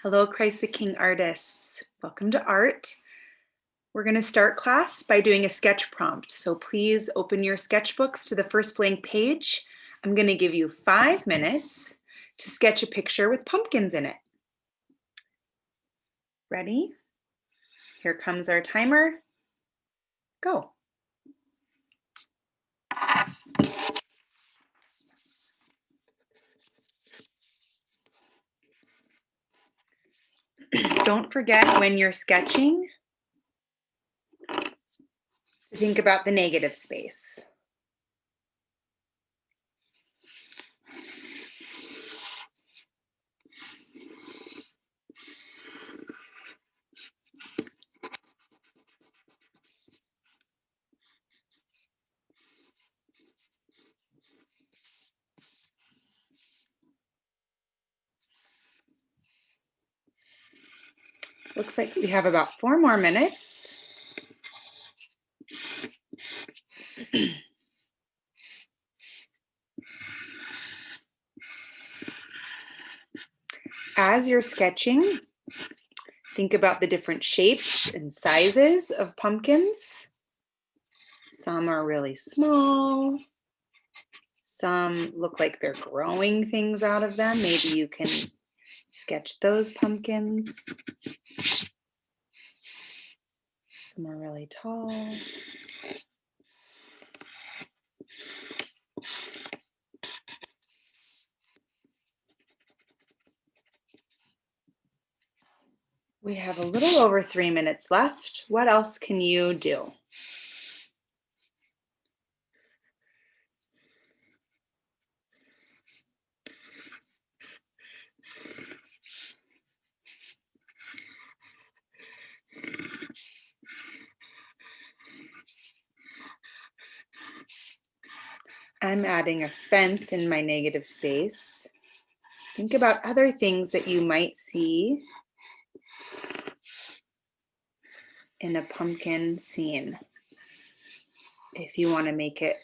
Hello, Christ the King artists. Welcome to art. We're going to start class by doing a sketch prompt. So please open your sketchbooks to the first blank page. I'm going to give you 5 minutes to sketch a picture with pumpkins in it. Ready? Here comes our timer. Go. Don't forget when you're sketching to think about the negative space. Looks like we have about 4 more minutes. As you're sketching, think about the different shapes and sizes of pumpkins. Some are really small. Some look like they're growing things out of them. Maybe you can sketch those pumpkins. Some are really tall. We have a little over 3 minutes left. What else can you do? I'm adding a fence in my negative space. Think about other things that you might see in a pumpkin scene. If you want to make it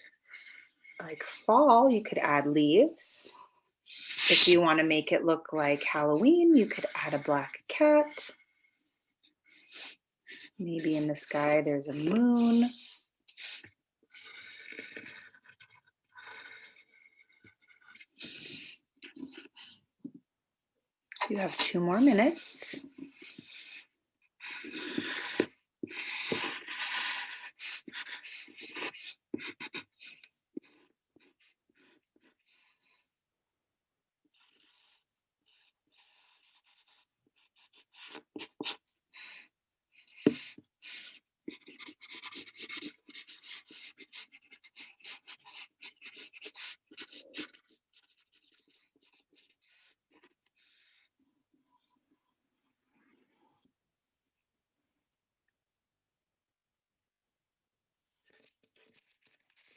like fall, you could add leaves. If you want to make it look like Halloween, you could add a black cat. Maybe in the sky there's a moon. You have 2 more minutes.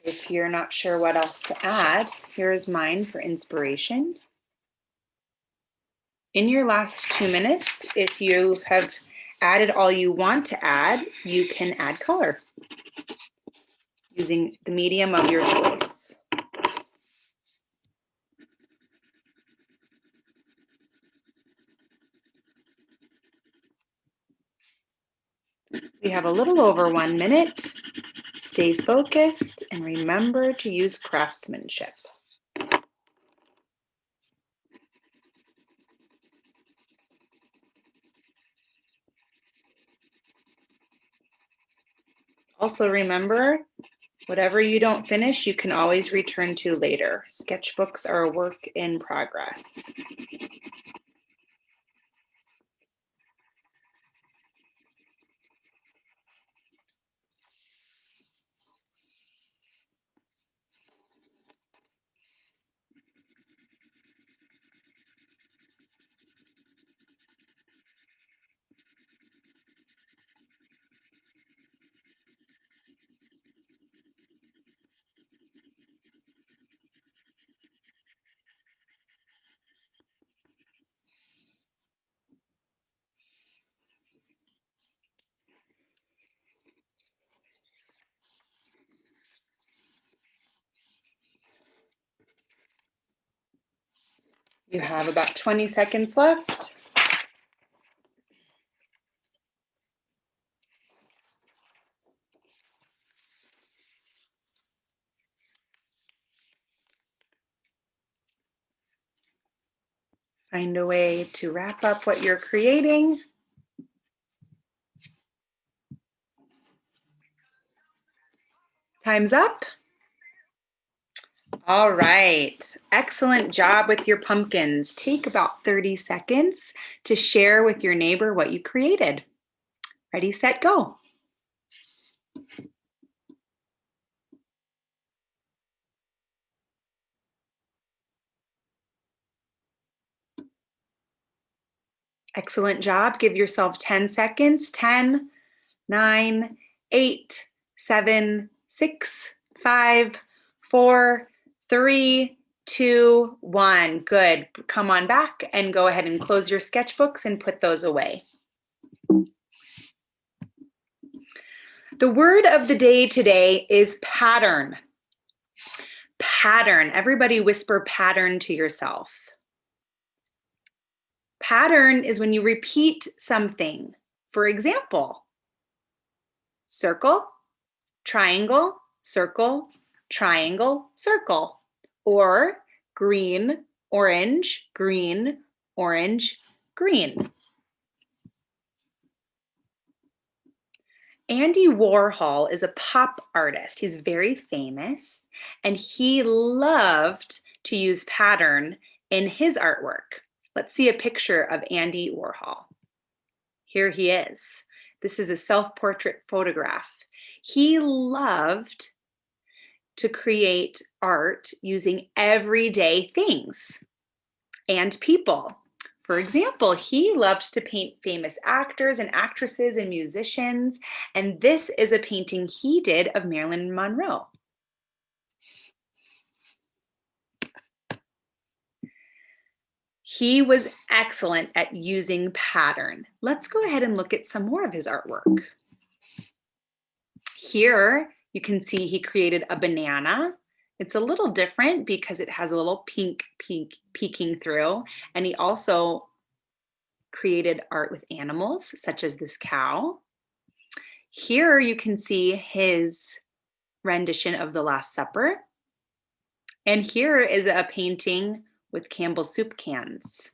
If you're not sure what else to add, here's mine for inspiration. In your last 2 minutes, if you have added all you want to add, you can add color using the medium of your choice. We have a little over 1 minute. Stay focused and remember to use craftsmanship. Also remember, whatever you don't finish, you can always return to later. Sketchbooks are a work in progress. You have about 20 seconds left. Find a way to wrap up what you're creating. Time's up. All right, excellent job with your pumpkins. Take about 30 seconds to share with your neighbor what you created. Ready, set, go. Excellent job. Give yourself 10 seconds. 10, 9, 8, 7, 6, 5, 4, 3, 2, 1. Good. Come on back and go ahead and close your sketchbooks and put those away. The word of the day today is pattern. Pattern. Everybody whisper pattern to yourself. Pattern is when you repeat something. For example, circle, triangle, circle, triangle, circle. Or green, orange, green, orange, green. Andy Warhol is a pop artist. He's very famous, and he loved to use pattern in his artwork. Let's see a picture of Andy Warhol. Here he is. This is a self-portrait photograph. He loved to create art using everyday things and people. For example, he loves to paint famous actors and actresses and musicians, and this is a painting he did of Marilyn Monroe. He was excellent at using pattern. Let's go ahead and look at some more of his artwork. Here you can see he created a banana. It's a little different because it has a little pink peeking through, and he also created art with animals such as this cow. Here you can see his rendition of the Last Supper. And here is a painting with Campbell's soup cans.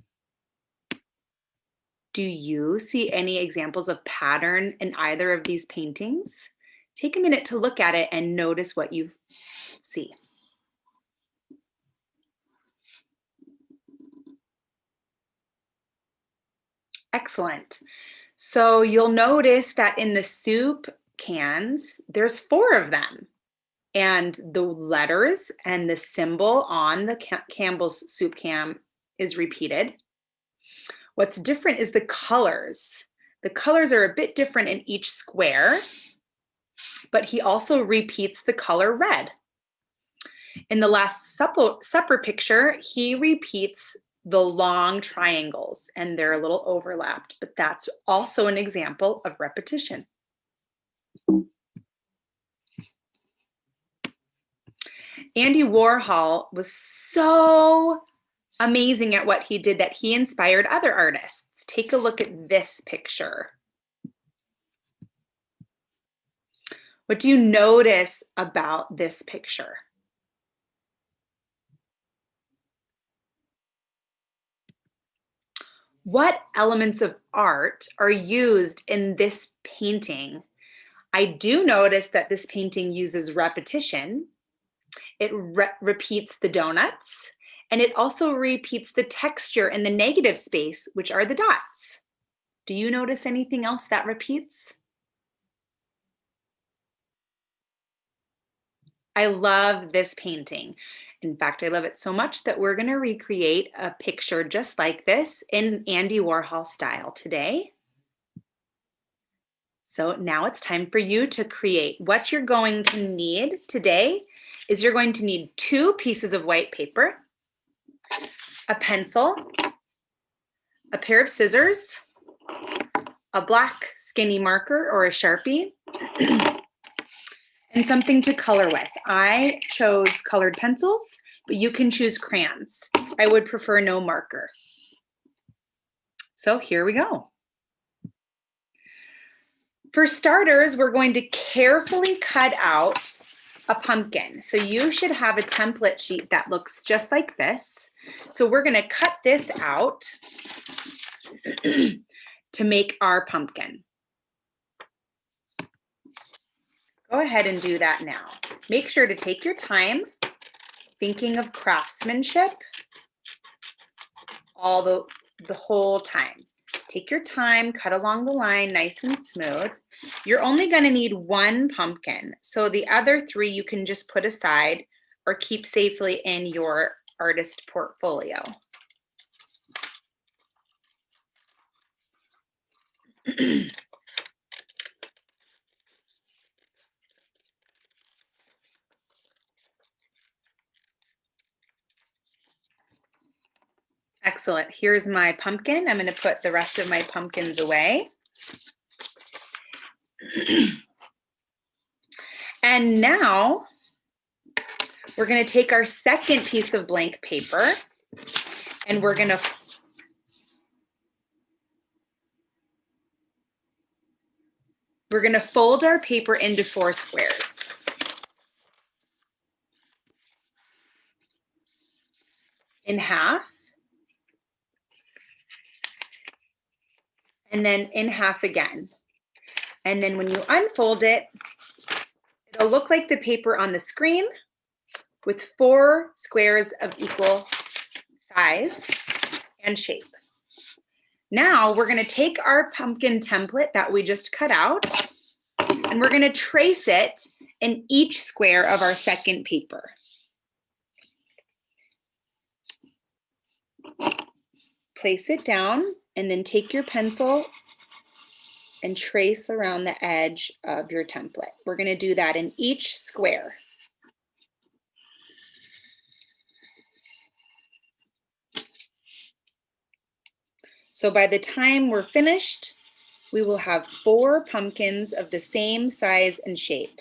Do you see any examples of pattern in either of these paintings? Take a minute to look at it and notice what you see. Excellent. So you'll notice that in the soup cans, there's 4 of them. And the letters and the symbol on the Campbell's soup can is repeated. What's different is the colors. The colors are a bit different in each square, but he also repeats the color red. In the Last Supper picture, he repeats the long triangles, and they're a little overlapped, but that's also an example of repetition. Andy Warhol was so amazing at what he did that he inspired other artists. Take a look at this picture. What do you notice about this picture? What elements of art are used in this painting? I do notice that this painting uses repetition. It repeats the donuts, and it also repeats the texture in the negative space, which are the dots. Do you notice anything else that repeats? I love this painting. In fact, I love it so much that we're going to recreate a picture just like this in Andy Warhol style today. So now it's time for you to create. What you're going to need today is you're going to need 2 pieces of white paper, a pencil, a pair of scissors, a black skinny marker or a Sharpie, and something to color with. I chose colored pencils. but you can choose crayons. I would prefer no marker. So here we go. For starters, we're going to carefully cut out a pumpkin. So you should have a template sheet that looks just like this. So we're going to cut this out to make our pumpkin. Go ahead and do that now. Make sure to take your time, thinking of craftsmanship all the whole time. Take your time, cut along the line nice and smooth. You're only going to need one pumpkin. So the other three you can just put aside or keep safely in your artist portfolio. Excellent. Here's my pumpkin. I'm going to put the rest of my pumpkins away. And now we're going to take our second piece of blank paper and we're going to fold our paper into 4 squares. In half. And then in half again. And then when you unfold it, it'll look like the paper on the screen with 4 squares of equal size and shape. Now we're going to take our pumpkin template that we just cut out and we're going to trace it in each square of our second paper. Place it down and then take your pencil and trace around the edge of your template. We're going to do that in each square. So by the time we're finished, we will have 4 pumpkins of the same size and shape.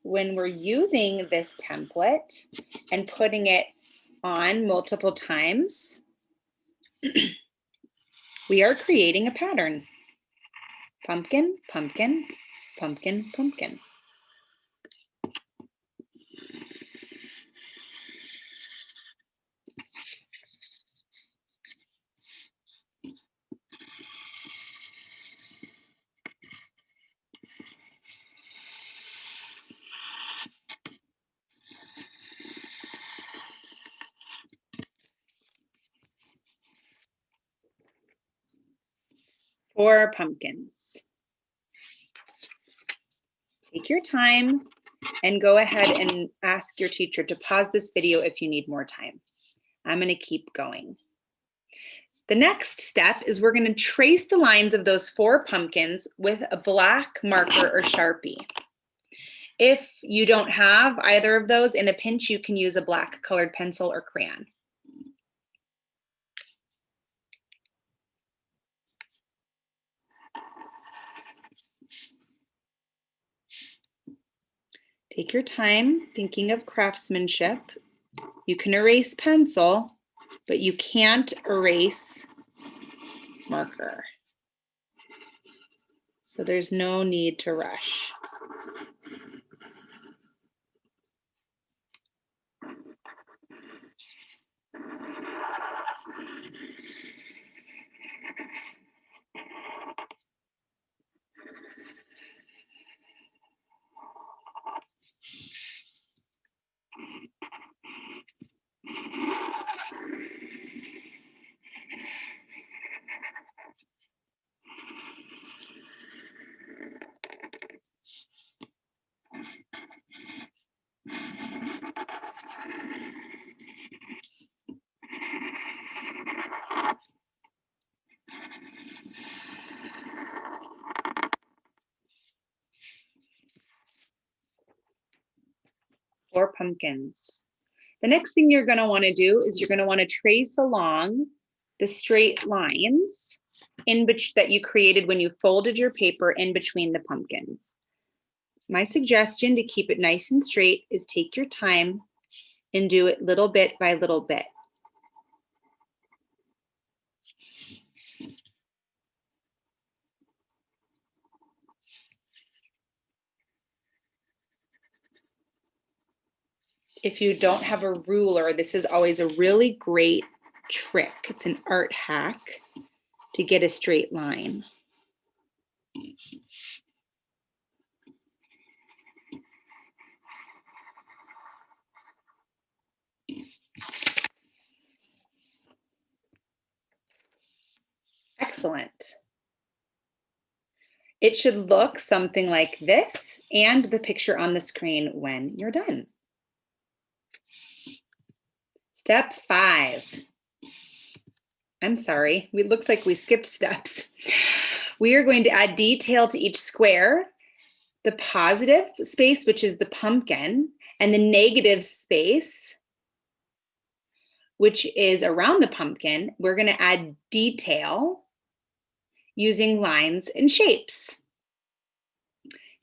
When we're using this template and putting it on multiple times, we are creating a pattern. Pumpkin, pumpkin, pumpkin, pumpkin. Four pumpkins. Take your time and go ahead and ask your teacher to pause this video if you need more time. I'm going to keep going. The next step is we're going to trace the lines of those 4 pumpkins with a black marker or Sharpie. If you don't have either of those, in a pinch, you can use a black colored pencil or crayon. Take your time thinking of craftsmanship. You can erase pencil, but you can't erase marker. So there's no need to rush. Four pumpkins. The next thing you're going to want to do is you're going to want to trace along the straight lines that you created when you folded your paper in between the pumpkins. My suggestion to keep it nice and straight is take your time and do it little bit by little bit. If you don't have a ruler, this is always a really great trick. It's an art hack to get a straight line. Excellent. It should look something like this and the picture on the screen when you're done. Step 5. I'm sorry, it looks like we skipped steps. We are going to add detail to each square, the positive space, which is the pumpkin, and the negative space, which is around the pumpkin. We're going to add detail using lines and shapes.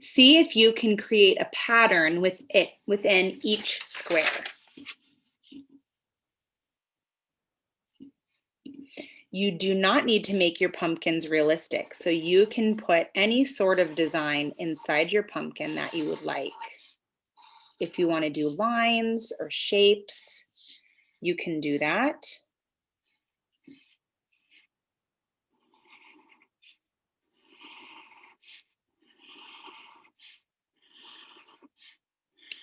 See if you can create a pattern within each square. You do not need to make your pumpkins realistic, so you can put any sort of design inside your pumpkin that you would like. If you want to do lines or shapes, you can do that.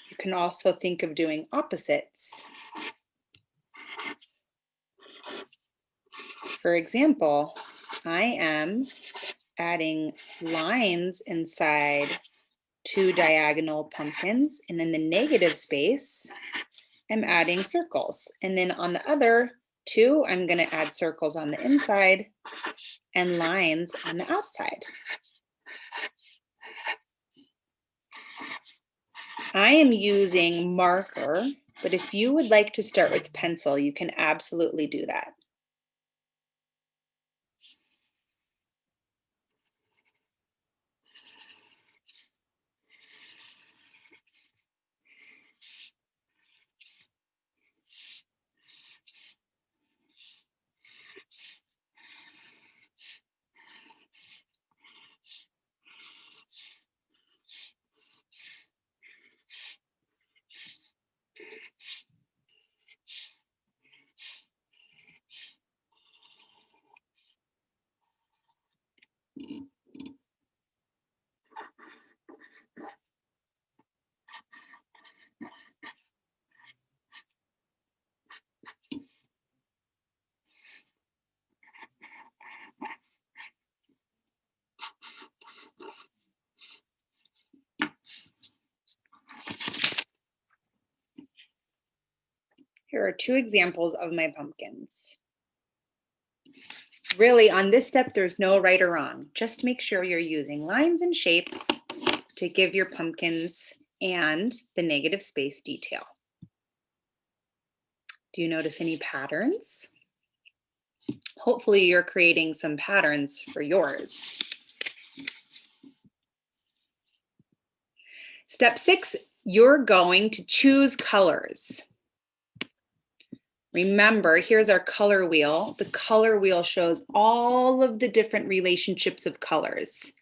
You can also think of doing opposites. For example, I am adding lines inside 2 diagonal pumpkins, and in the negative space, I'm adding circles. And then on the other 2, I'm going to add circles on the inside and lines on the outside. I am using marker, but if you would like to start with pencil, you can absolutely do that. Here are 2 examples of my pumpkins. Really, on this step, there's no right or wrong. Just make sure you're using lines and shapes to give your pumpkins and the negative space detail. Do you notice any patterns? Hopefully you're creating some patterns for yours. Step 6, you're going to choose colors. Remember, here's our color wheel. The color wheel shows all of the different relationships of colors.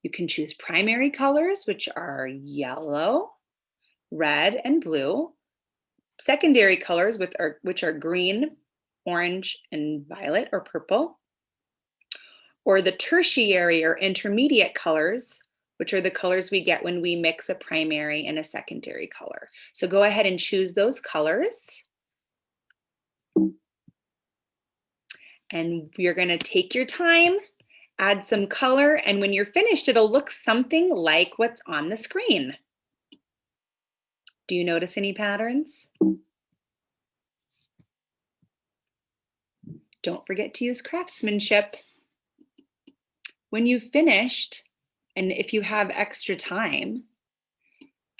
You can choose primary colors, which are yellow, red, and blue. Secondary colors, which are green, orange, and violet or purple. Or the tertiary or intermediate colors, which are the colors we get when we mix a primary and a secondary color. So go ahead and choose those colors. And you're going to take your time, add some color, and when you're finished, it'll look something like what's on the screen. Do you notice any patterns? Don't forget to use craftsmanship. When you've finished, and if you have extra time,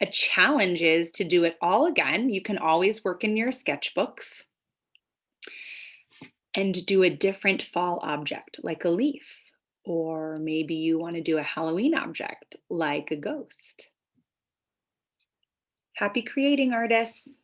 a challenge is to do it all again. You can always work in your sketchbooks and do a different fall object like a leaf, or maybe you want to do a Halloween object like a ghost. Happy creating, artists!